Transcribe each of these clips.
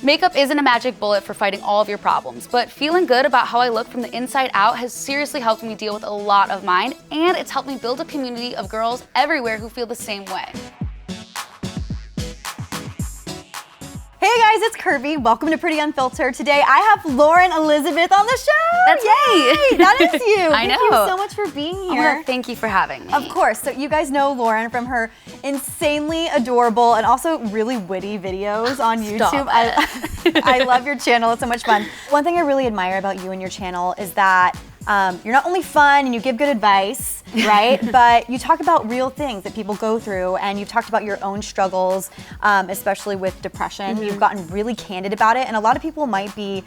Makeup isn't a magic bullet for fighting all of your problems, but feeling good about how I look from the inside out has seriously helped me deal with a lot of mine, and it's helped me build a community of girls everywhere who feel the same way. Hey guys, it's Kirby. Welcome to Pretty Unfiltered. Today I have Lauren Elizabeth on the show. That's Yay! me. That is you. I know. Thank you so much for being here. Oh, thank you for having me. Of course. So you guys know Lauren from her insanely adorable and also really witty videos on YouTube. I love your channel. It's so much fun. One thing I really admire about you and your channel is that you're not only fun and you give good advice, right? But you talk about real things that people go through, and you've talked about your own struggles, especially with depression. Mm-hmm. You've gotten really candid about it, and a lot of people might be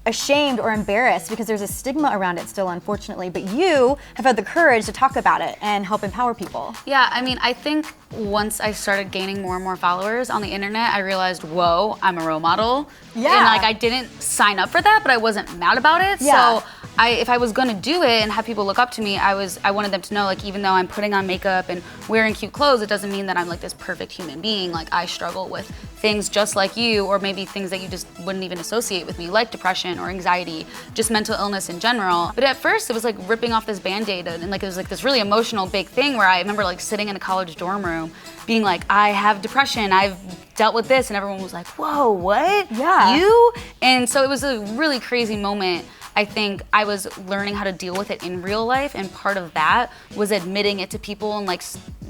ashamed or embarrassed because there's a stigma around it still, unfortunately, but you have had the courage to talk about it and help empower people. Yeah, I mean, I think once I started gaining more and more followers on the internet, I realized, whoa, I'm a role model. Yeah. And like, I didn't sign up for that, but I wasn't mad about it. Yeah. So if I was gonna do it and have people look up to me, I wanted them to know, like, even though I'm putting on makeup and wearing cute clothes, it doesn't mean that I'm like this perfect human being. Like, I struggle with things just like you, or maybe things that you just wouldn't even associate with me, like depression or anxiety, just mental illness in general. But at first it was like ripping off this Band-Aid, and like it was like this really emotional big thing where I remember like sitting in a college dorm room being like, I have depression, I've dealt with this, and everyone was like, whoa, what? Yeah. You? And so it was a really crazy moment. I think I was learning how to deal with it in real life, and part of that was admitting it to people and like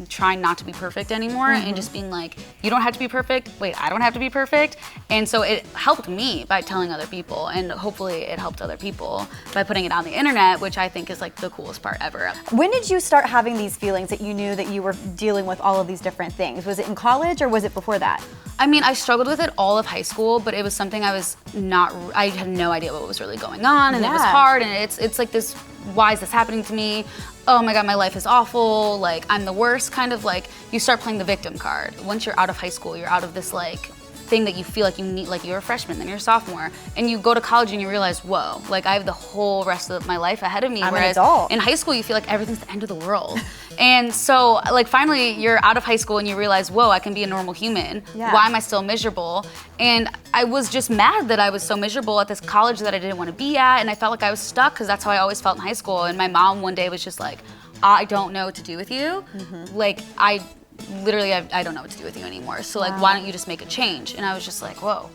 trying not to be perfect anymore, and just being like, you don't have to be perfect, wait, I don't have to be perfect. And so it helped me by telling other people, and hopefully it helped other people by putting it on the internet, which I think is like the coolest part ever. When did you start having these feelings that you knew that you were dealing with all of these different things? Was it in college or was it before that? I mean, I struggled with it all of high school, but it was something I had no idea what was really going on, and it was hard, and it's like this, why is this happening to me? Oh my God, my life is awful, like I'm the worst, kind of like you start playing the victim card. Once you're out of high school, you're out of this like thing that you feel like you need, like you're a freshman, then you're a sophomore, and you go to college and you realize, whoa, like I have the whole rest of my life ahead of me. I'm Whereas an adult. in high school, you feel like everything's the end of the world. And so like finally you're out of high school and you realize, whoa, I can be a normal human. Yeah. Why am I still miserable? And I was just mad that I was so miserable at this college that I didn't want to be at, and I felt like I was stuck because that's how I always felt in high school. And my mom one day was just like, I don't know what to do with you. Like I don't know what to do with you anymore. So like, why don't you just make a change? And I was just like, whoa,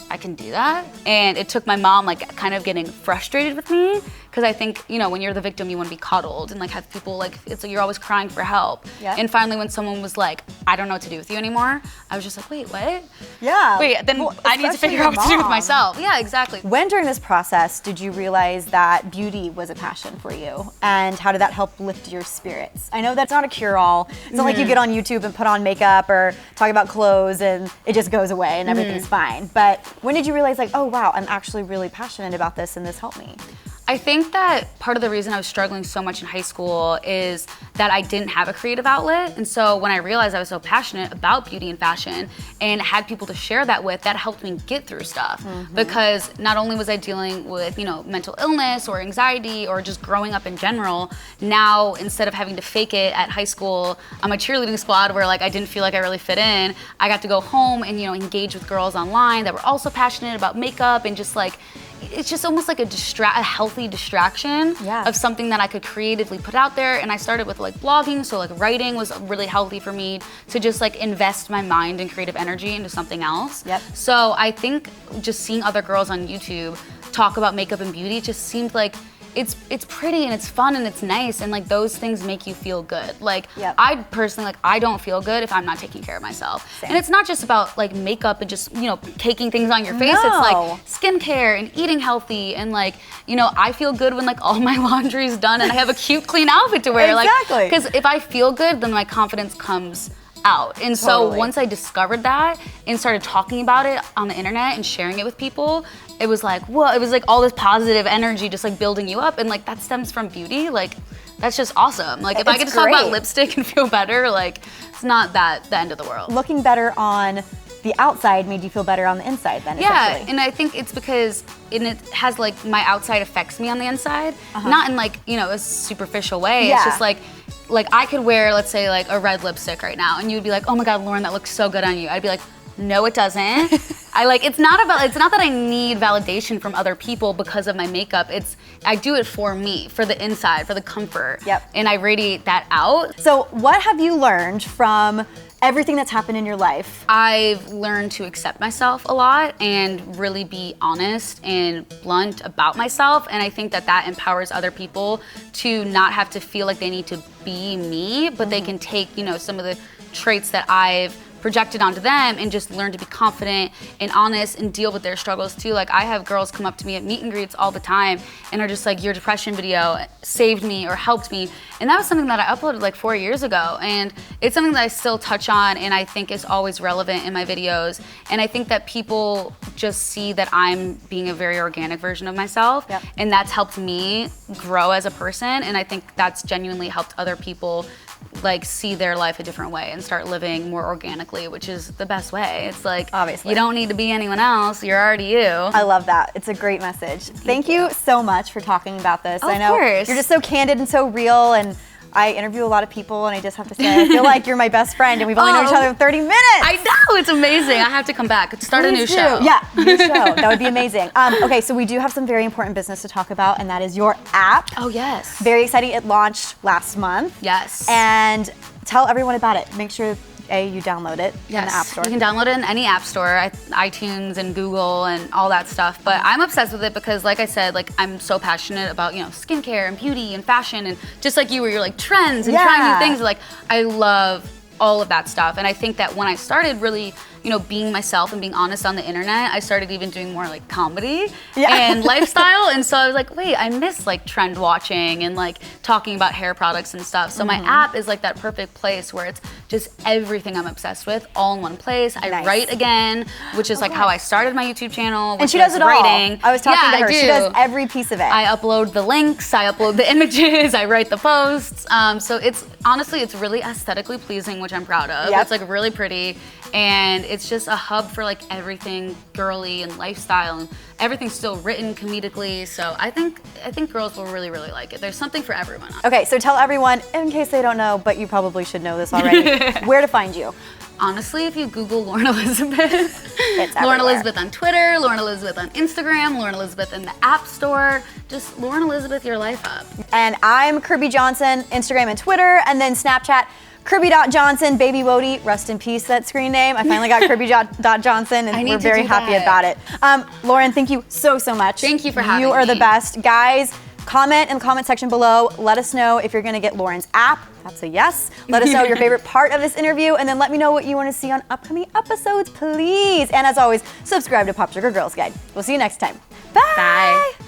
I can do that? And it took my mom like kind of getting frustrated with me, because I think, you know, when you're the victim, you want to be cuddled and like have people like, it's like you're always crying for help. Yeah. And finally when someone was like, I don't know what to do with you anymore, I was just like, wait, what? Yeah. Wait, then I need to figure out what to do with myself. Yeah, exactly. When during this process did you realize that beauty was a passion for you, and how did that help lift your spirits? I know that's not a cure-all. It's not like you get on YouTube and put on makeup or talk about clothes and it just goes away and everything's fine. But when did you realize like, oh wow, I'm actually really passionate about this and this helped me? I think that part of the reason I was struggling so much in high school is that I didn't have a creative outlet. And so when I realized I was so passionate about beauty and fashion and had people to share that with, that helped me get through stuff. Because not only was I dealing with, you know, mental illness or anxiety or just growing up in general, now instead of having to fake it at high school on my cheerleading squad where like I didn't feel like I really fit in, I got to go home and, you know, engage with girls online that were also passionate about makeup, and just like, it's just almost like a healthy distraction of something that I could creatively put out there. And I started with like blogging, so like writing was really healthy for me to just like invest my mind and creative energy into something else. So I think just seeing other girls on YouTube talk about makeup and beauty just seemed like it's pretty and it's fun and it's nice, and like those things make you feel good. Like I personally, like I don't feel good if I'm not taking care of myself. And it's not just about like makeup and just, you know, caking things on your face. It's like skincare and eating healthy, and like, you know, I feel good when like all my laundry's done and I have a cute clean outfit to wear. Exactly. Because if I feel good, then my confidence comes out. And so once I discovered that and started talking about it on the internet and sharing it with people, it was like, whoa, it was like all this positive energy just like building you up, and like that stems from beauty. Like that's just awesome. Like if I get to talk about lipstick and feel better, like it's not that the end of the world. Looking better on the outside made you feel better on the inside then, essentially. And I think it's because it has like my outside affects me on the inside, not in like, you know, a superficial way. It's just like I could wear, let's say like a red lipstick right now, and you'd be like, oh my God, Lauren, that looks so good on you. I'd be like, No, it doesn't. It's not that I need validation from other people because of my makeup. I do it for me, for the inside, for the comfort. Yep. And I radiate that out. So what have you learned from everything that's happened in your life? I've learned to accept myself a lot and really be honest and blunt about myself. And I think that empowers other people to not have to feel like they need to be me, but they can take, some of the traits that I've projected onto them and just learn to be confident and honest and deal with their struggles too. Like, I have girls come up to me at meet and greets all the time and are just like, your depression video saved me or helped me. And that was something that I uploaded like 4 years ago. And it's something that I still touch on and I think is always relevant in my videos. And I think that people just see that I'm being a very organic version of myself. Yep. And that's helped me grow as a person. And I think that's genuinely helped other people like see their life a different way and start living more organically, which is the best way. It's like, obviously, you don't need to be anyone else. You're already you. I love that. It's a great message. Thank you so much for talking about this. Of I know course. You're just so candid and so real, and I interview a lot of people, and I just have to say, I feel like you're my best friend, and we've only known each other for 30 minutes. I know, it's amazing. I have to come back. Start a new show. Yeah, new show. That would be amazing. Okay, so we do have some very important business to talk about, and that is your app. Oh, yes. Very exciting. It launched last month. Yes. And tell everyone about it. Make sure you download it in the App Store. You can download it in any app store, iTunes and Google and all that stuff. But I'm obsessed with it because, like I said, I'm so passionate about, skincare and beauty and fashion and just like you where you're like trends and trying new things. Like, I love all of that stuff. And I think that when I started really, being myself and being honest on the internet, I started even doing more like comedy and lifestyle. And so I was like, wait, I miss like trend watching and like talking about hair products and stuff. So my app is like that perfect place where it's just everything I'm obsessed with all in one place. I write again, which is like how I started my YouTube channel. And she does it writing. all. I was talking to her. I do. She does every piece of it. I upload the links, I upload the images, I write the posts. So it's really aesthetically pleasing, which I'm proud of. Yep. It's like really pretty. And it's just a hub for like everything girly and lifestyle, and everything's still written comedically. So I think girls will really, really like it. There's something for everyone. Okay, so tell everyone, in case they don't know, but you probably should know this already, where to find you. Honestly, if you Google Lauren Elizabeth, it's Lauren Elizabeth on Twitter, Lauren Elizabeth on Instagram, Lauren Elizabeth in the App Store, just Lauren Elizabeth your life up. And I'm Kirby Johnson, Instagram and Twitter, and then Snapchat, Kirby.Johnson, Baby Wody, rest in peace, that screen name. I finally got Kirby.Johnson, and we're very happy about it. Lauren, thank you so much. Thank you for having me. You are the best. Guys, comment in the comment section below. Let us know if you're gonna get Lauren's app. That's a yes. Let us know your favorite part of this interview, and then let me know what you wanna see on upcoming episodes, please. And as always, subscribe to Popsugar Girls Guide. We'll see you next time. Bye. Bye.